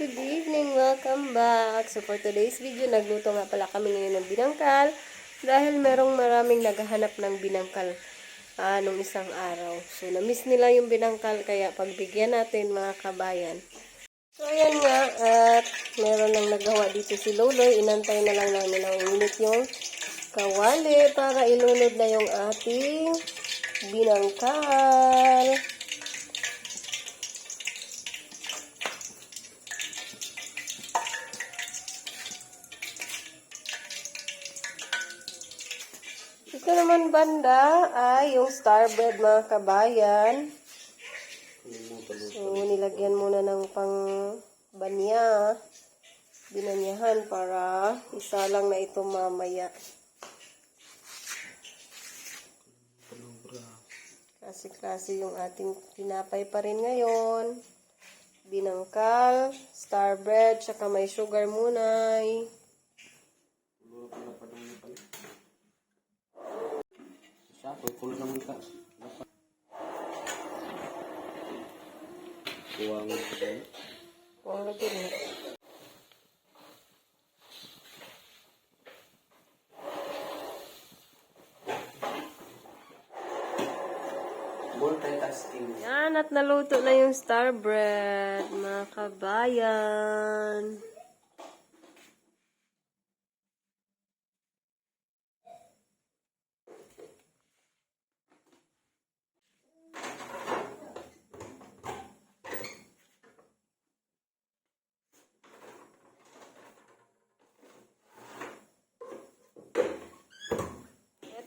good evening! Welcome back! So for today's video, nagluto nga pala kami ngayon ng binangkal dahil merong maraming naghahanap ng binangkal nung isang araw. So na-miss nila yung binangkal kaya pagbigyan natin mga kabayan. So ayan nga at meron lang nagawa dito si Loloy. Inantay na lang namin ang init yung kawali para ilunod na yung ating binangkal. Ito naman banda ay yung star bread mga kabayan. So, nilagyan muna ng pang banya. Binanyahan para isa lang na ito mamaya. Klase-klase yung ating tinapay pa rin ngayon. Binangkal, star bread, tsaka may sugar munay. Full naman ka. Kuwang Lagi na. multitasking. Yan, at naluto na yung star bread, mga kabayan.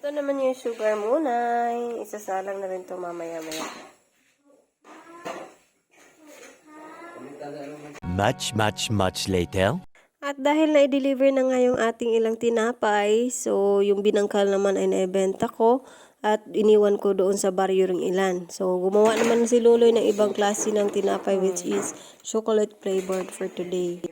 Ito naman yung sugar munay. Isasalang na rin ito mamaya-maya. Much later. At dahil na-deliver na nga yung ating ilang tinapay, so yung binangkal naman ay naibenta ko at iniwan ko doon sa baryo ring ilan. So gumawa naman si Luloy ng ibang klase ng tinapay which is chocolate flavored for today.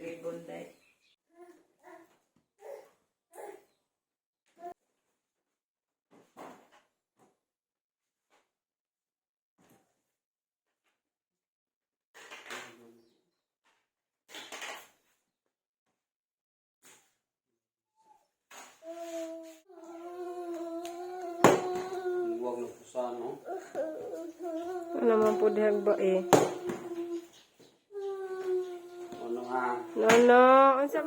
Huwag na po sa ano. Ano naman po dihag ba eh? Ano nga. Nono, unsa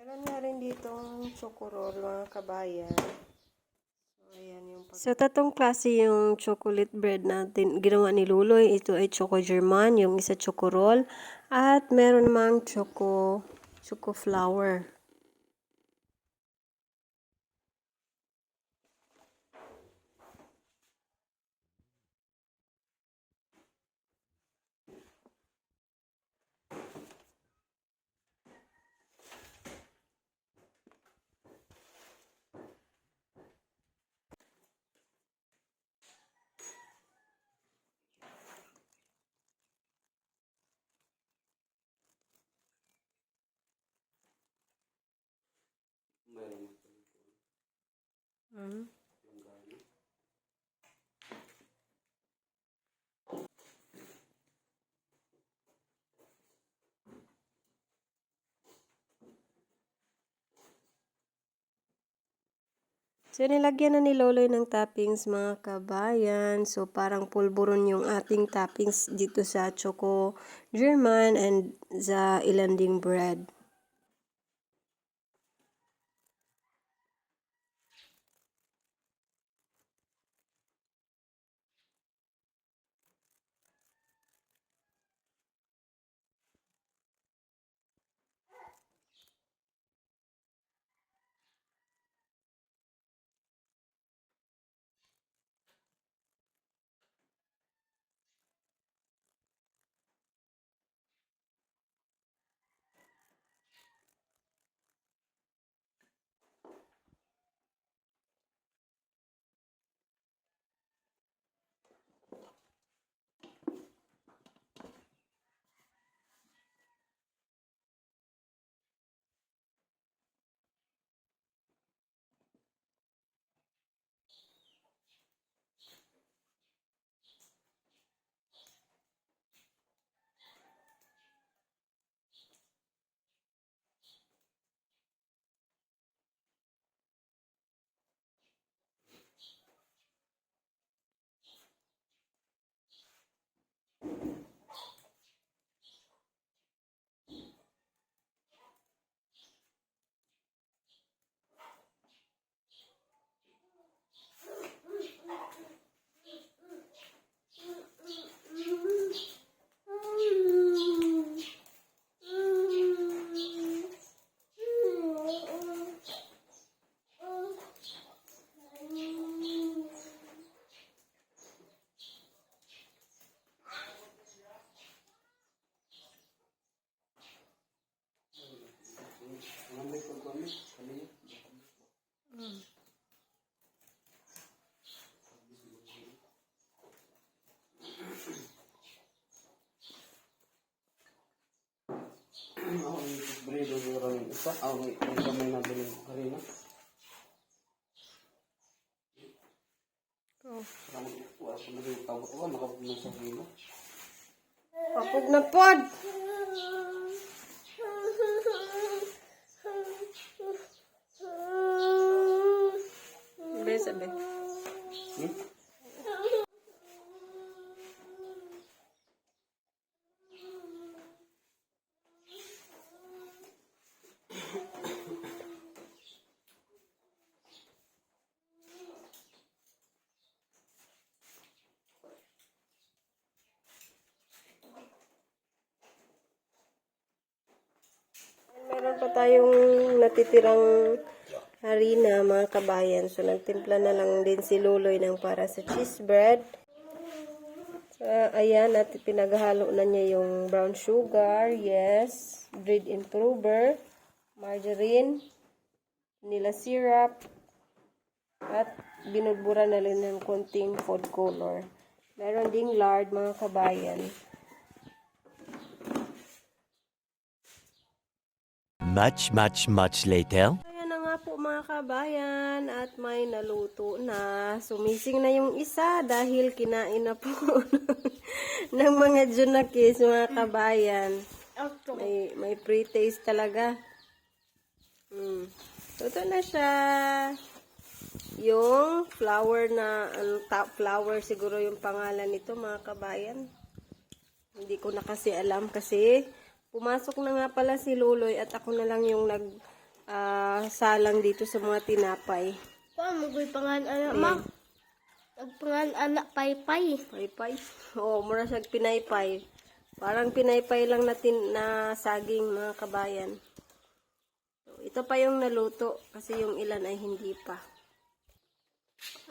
Meron na rin ditong chocorol mga kabayan. So, ayan yung so, tatong klase yung chocolate bread natin. Ginawa ni Luloy. Ito ay choco German, yung isa chocorol. At meron namang choco flour. Mayroon. So, nilagyan na ni Loloy ng toppings mga kabayan. So, parang pulburon yung ating toppings dito sa choco German and sa ilanding bread. wait. May kami nabili ko kanina. Oh. Wala ko na yung kabot. Wala nakabot na sa kilo. Kapog na pod! Sabi, sabi. Hmm? Meron pa tayong natitirang harina, mga kabayan. So, nagtimpla na lang din si Luloy ng para sa cheese bread. So, ayan, at pinaghalo na niya yung brown sugar, yes, bread improver, margarine, vanilla syrup, at binudbura na rin ng konting food color. Meron ding lard, mga kabayan. Much later. Ayan na nga po mga kabayan at may naluto na. Sumising na yung isa dahil kinain na po ng mga junakis mga kabayan. May pre-taste talaga. Luto na siya. Yung flour na, top flour siguro yung pangalan nito mga kabayan. Hindi ko na kasi alam kasi pumasok na nga pala si Luloy at ako na lang yung salang dito sa mga tinapay. Paano mo pangalan anak, ma? Nagpangalan anak paypay. Paypay? Oo, mura siya pinaypay. Parang pinaypay lang natin na saging mga kabayan. So, ito pa yung naluto kasi yung ilan ay hindi pa.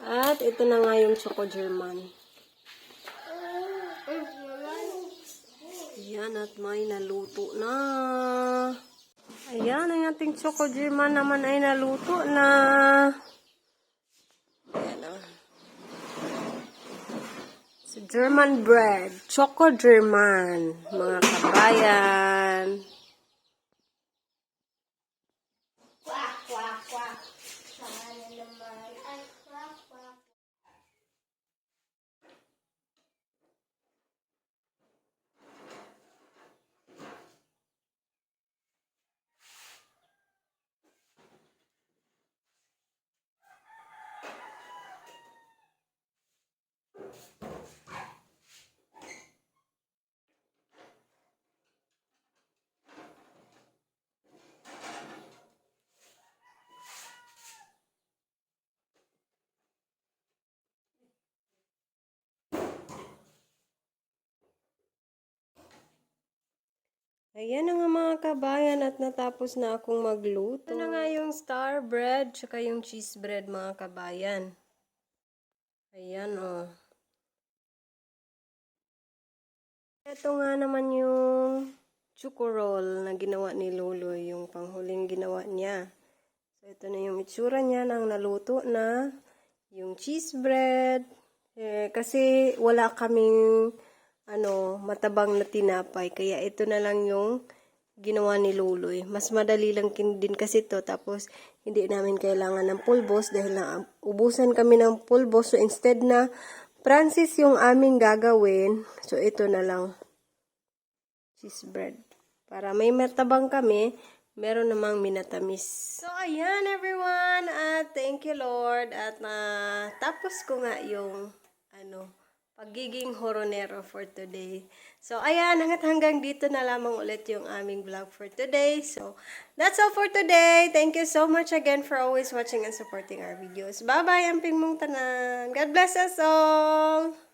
At ito na nga yung Choco German. Ayan, at may naluto na. Ayan, ang ating Choco German naman ay naluto na. Ayan na. So, German bread. Choco German. Mga kabayan. Kwak, kwak, kwak. Sana naman. Ay, kwak, kwak. Ayan na nga mga kabayan at natapos na akong magluto. Ito na nga yung star bread tsaka yung cheese bread mga kabayan. Ayan o. Ito nga naman yung choco roll na ginawa ni Luloy, yung panghuling ginawa niya. So ito na yung itsura niya nang naluto na. Yung cheese bread. Kasi wala kaming matabang na tinapay. Kaya ito na lang yung ginawa ni Luloy. Mas madali lang din kasi to. Tapos, hindi namin kailangan ng pulbos dahil ubusan kami ng pulbos. So, instead na Francis yung aming gagawin, so ito na lang. Cheese bread. Para may matabang kami, meron namang minatamis. So, ayan everyone. At thank you Lord. At tapos ko nga yung pagiging horonero for today. So, ayan, hanggang dito na lamang ulit yung aming vlog for today. So, that's all for today. Thank you so much again for always watching and supporting our videos. Bye-bye, amping mong tanan. God bless us all!